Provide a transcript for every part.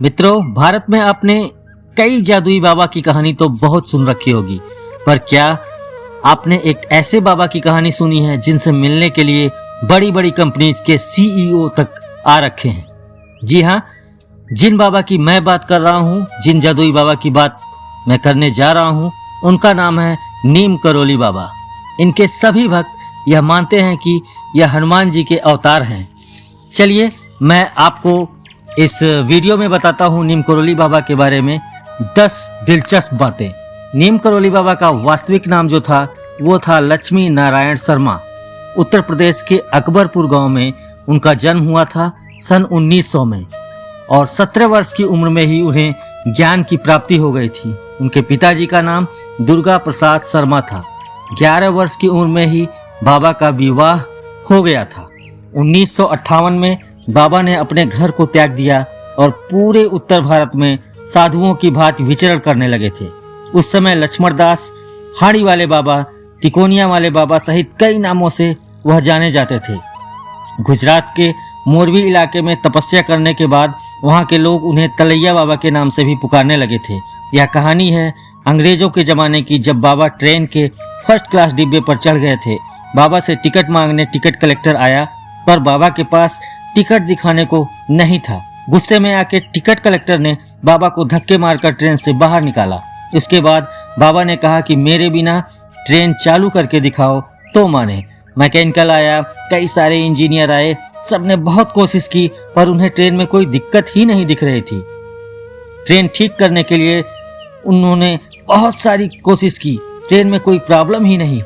मित्रों, भारत में आपने कई जादुई बाबा की कहानी तो बहुत सुन रखी होगी, पर क्या आपने एक ऐसे बाबा की कहानी सुनी है जिनसे मिलने के लिए बड़ी बड़ी कंपनीज के सीईओ तक आ रखे हैं? जी हाँ, जिन बाबा की मैं बात कर रहा हूँ, जिन जादुई बाबा की बात मैं करने जा रहा हूँ, उनका नाम है नीम करोली बाबा। इनके सभी भक्त यह मानते हैं कि यह हनुमान जी के अवतार हैं। चलिए मैं आपको इस वीडियो में बताता हूँ नीम करोली बाबा के बारे में 10 दिलचस्प बातें। नीम करोली बाबा का वास्तविक नाम जो था वो था लक्ष्मी नारायण शर्मा। उत्तर प्रदेश के अकबरपुर गांव में उनका जन्म हुआ था सन 1900 में, और 17 वर्ष की उम्र में ही उन्हें ज्ञान की प्राप्ति हो गई थी। उनके पिताजी का नाम दुर्गा प्रसाद शर्मा था। 11 वर्ष की उम्र में ही बाबा का विवाह हो गया था। 1958 में बाबा ने अपने घर को त्याग दिया और पूरे उत्तर भारत में साधुओं की भांति विचरण करने लगे थे। उस समय लक्ष्मण दास, हाड़ी वाले बाबा, तिकोनिया वाले बाबा सहित कई नामों से वह जाने जाते थे। गुजरात के मोरबी इलाके में तपस्या करने के बाद वहां के लोग उन्हें तलैया बाबा के नाम से भी पुकारने लगे थे। यह कहानी है अंग्रेजों के ज़माने की, जब बाबा ट्रेन के फर्स्ट क्लास डिब्बे पर चढ़ गए थे। बाबा से टिकट मांगने टिकट कलेक्टर आया, पर बाबा के पास टिकट दिखाने को नहीं था। गुस्से में आके टिकट कलेक्टर ने बाबा को धक्के मारकर ट्रेन से बाहर निकाला। उसके बाद बाबा ने कहा कि मेरे बिना ट्रेन चालू करके दिखाओ तो माने। मैकेनिकल आया, कई सारे इंजीनियर आए, सबने बहुत कोशिश की, पर उन्हें ट्रेन में कोई दिक्कत ही नहीं दिख रही थी। ट्रेन ठीक करने के लिए उन्होंने बहुत सारी कोशिश की, ट्रेन में कोई प्रॉब्लम ही नहीं।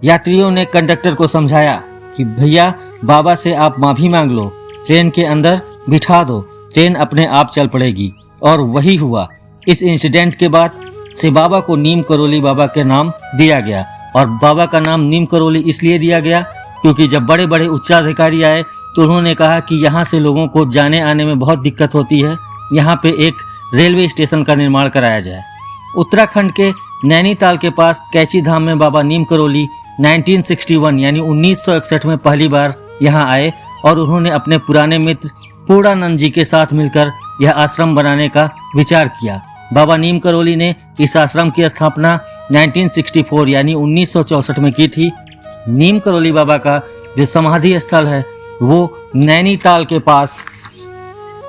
यात्रियों ने कंडक्टर को समझाया कि भैया बाबा से आप माफी मांग लो, ट्रेन के अंदर बिठा दो, ट्रेन अपने आप चल पड़ेगी। और वही हुआ। इस इंसिडेंट के बाद से बाबा को नीम करोली बाबा के नाम दिया गया। और बाबा का नाम नीम करोली इसलिए दिया गया क्योंकि जब बड़े बड़े उच्चाधिकारी आए तो उन्होंने कहा कि यहाँ से लोगों को जाने आने में बहुत दिक्कत होती है, यहाँ पे एक रेलवे स्टेशन का निर्माण कराया जाए। उत्तराखंड के नैनीताल के पास कैची धाम में बाबा नीम करोली 1961 यानी 1961 में पहली बार यहाँ आए और उन्होंने अपने पुराने मित्र पूर्णानंद जी के साथ मिलकर यह आश्रम बनाने का विचार किया। बाबा नीम करोली ने इस आश्रम की स्थापना 1964 यानी 1964 में की थी। नीम करोली बाबा का जो समाधि स्थल है वो नैनीताल के पास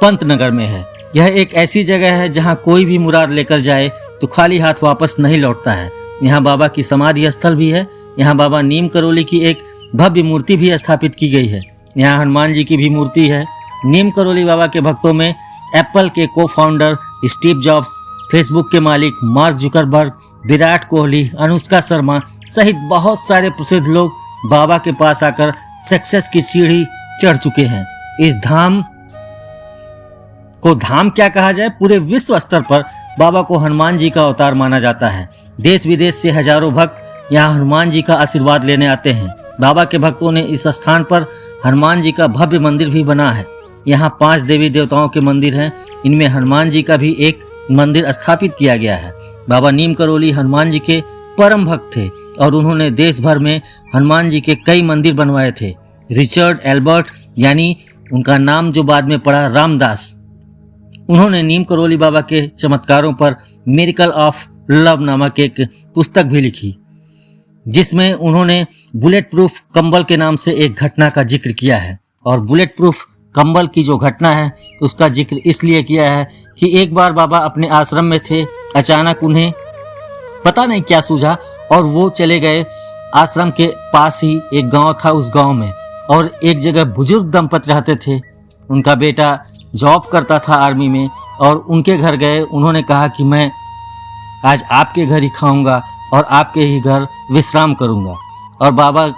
पंतनगर में है। यह एक ऐसी जगह है जहां कोई भी मुराद लेकर जाए तो खाली हाथ वापस नहीं लौटता है। यहाँ बाबा की समाधि स्थल भी है। यहाँ बाबा नीम करोली की एक भव्य मूर्ति भी स्थापित की गई है। यहाँ हनुमान जी की भी मूर्ति है। नीम करोली बाबा के भक्तों में एप्पल के को फाउंडर स्टीव जॉब्स, फेसबुक के मालिक मार्क जुकरबर्ग, विराट कोहली, अनुष्का शर्मा सहित बहुत सारे प्रसिद्ध लोग बाबा के पास आकर सक्सेस की सीढ़ी चढ़ चुके हैं। इस धाम को धाम क्या कहा जाए, पूरे विश्व स्तर पर बाबा को हनुमान जी का अवतार माना जाता है। देश विदेश से हजारों भक्त यहाँ हनुमान जी का आशीर्वाद लेने आते हैं। बाबा के भक्तों ने इस स्थान पर हनुमान जी का भव्य मंदिर भी बना है। यहाँ 5 देवी देवताओं के मंदिर हैं, इनमें हनुमान जी का भी एक मंदिर स्थापित किया गया है। बाबा नीम करोली हनुमान जी के परम भक्त थे और उन्होंने देश भर में हनुमान जी के कई मंदिर बनवाए थे। रिचर्ड एल्बर्ट यानी उनका नाम जो बाद में पड़ा रामदास, उन्होंने नीम करोली बाबा के चमत्कारों पर मिरेकल ऑफ लव नामक एक पुस्तक भी लिखी, जिसमें उन्होंने बुलेट प्रूफ कंबल के नाम से एक घटना का जिक्र किया है। और बुलेट प्रूफ कंबल की जो घटना है उसका जिक्र इसलिए किया है कि एक बार बाबा अपने आश्रम में थे, अचानक उन्हें पता नहीं क्या सूझा और वो चले गए। आश्रम के पास ही एक गांव था, उस गांव में और एक जगह बुजुर्ग दंपति रहते थे। उनका बेटा जॉब करता था आर्मी में और उनके घर गए। उन्होंने कहा कि मैं आज आपके घर ही खाऊंगा और आपके ही घर विश्राम करूंगा। और बाबा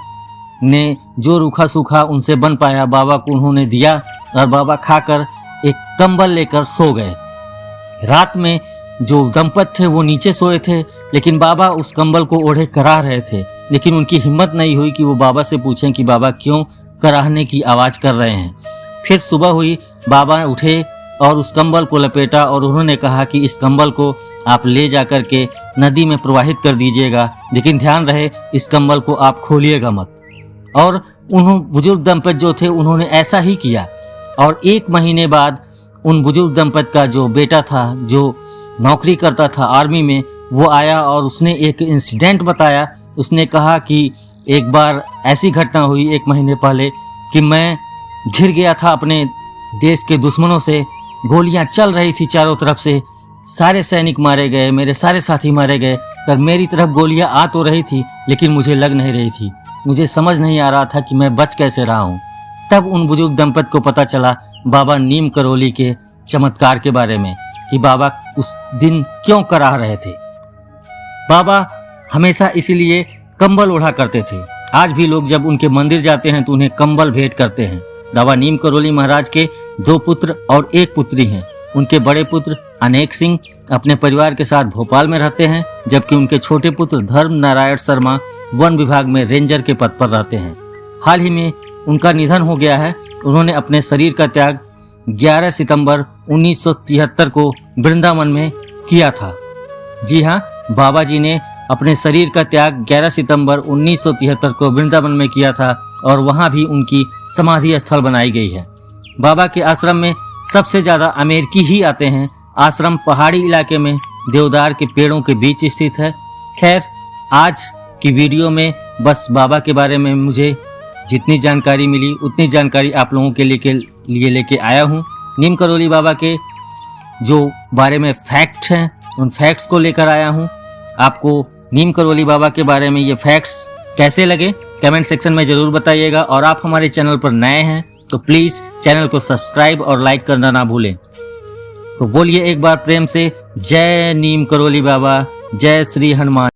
ने जो रूखा सूखा उनसे बन पाया बाबा को उन्होंने दिया और बाबा खाकर एक कंबल लेकर सो गए। रात में जो दंपति थे वो नीचे सोए थे, लेकिन बाबा उस कंबल को ओढ़े कराह रहे थे। लेकिन उनकी हिम्मत नहीं हुई कि वो बाबा से पूछें कि बाबा क्यों कराहने की आवाज़ कर रहे हैं। फिर सुबह हुई, बाबा उठे और उस कंबल को लपेटा और उन्होंने कहा कि इस कंबल को आप ले जा कर के नदी में प्रवाहित कर दीजिएगा, लेकिन ध्यान रहे इस कंबल को आप खोलिएगा मत। और बुजुर्ग दंपति जो थे उन्होंने ऐसा ही किया और 1 महीने बाद उन बुजुर्ग दंपत का जो बेटा था, जो नौकरी करता था आर्मी में, वो आया और उसने एक इंसिडेंट बताया। उसने कहा कि एक बार ऐसी घटना हुई 1 महीने पहले कि मैं घिर गया था अपने देश के दुश्मनों से। गोलियां चल रही थी चारों तरफ से, सारे सैनिक मारे गए, मेरे सारे साथी मारे गए, पर मेरी तरफ गोलियां आ तो रही थी लेकिन मुझे लग नहीं रही थी। मुझे समझ नहीं आ रहा था कि मैं बच कैसे रहा हूँ। तब उन बुजुर्ग दंपत को पता चला बाबा नीम करौली के चमत्कार के बारे में कि बाबा उस दिन क्यों कराह रहे थे। बाबा हमेशा इसीलिए कंबल ओढ़ा करते थे। आज भी लोग जब उनके मंदिर जाते हैं तो उन्हें कंबल भेंट करते हैं। बाबा नीम करौली महाराज के 2 पुत्र और 1 पुत्री हैं। उनके बड़े पुत्र अनेक सिंह अपने परिवार के साथ भोपाल में रहते हैं, जबकि उनके छोटे पुत्र धर्म नारायण शर्मा वन विभाग में रेंजर के पद पर रहते हैं। हाल ही में उनका निधन हो गया है। उन्होंने अपने शरीर का त्याग 11 सितंबर 1973 को वृंदावन में किया था। जी हाँ, बाबा जी ने अपने शरीर का त्याग 11 सितंबर 1973 को वृंदावन में किया था और वहाँ भी उनकी समाधि स्थल बनाई गई है। बाबा के आश्रम में सबसे ज़्यादा अमेरिकी ही आते हैं। आश्रम पहाड़ी इलाके में देवदार के पेड़ों के बीच स्थित है। खैर, आज की वीडियो में बस बाबा के बारे में मुझे जितनी जानकारी मिली उतनी जानकारी आप लोगों के लिए लेके आया हूँ। नीम करौली बाबा के जो बारे में फैक्ट्स हैं उन फैक्ट्स को लेकर आया हूँ। आपको नीम करौली बाबा के बारे में ये फैक्ट्स कैसे लगे कमेंट सेक्शन में ज़रूर बताइएगा। और आप हमारे चैनल पर नए हैं तो प्लीज़ चैनल को सब्सक्राइब और लाइक करना ना भूलें। तो बोलिए एक बार प्रेम से जय नीम करौली बाबा, जय श्री हनुमान।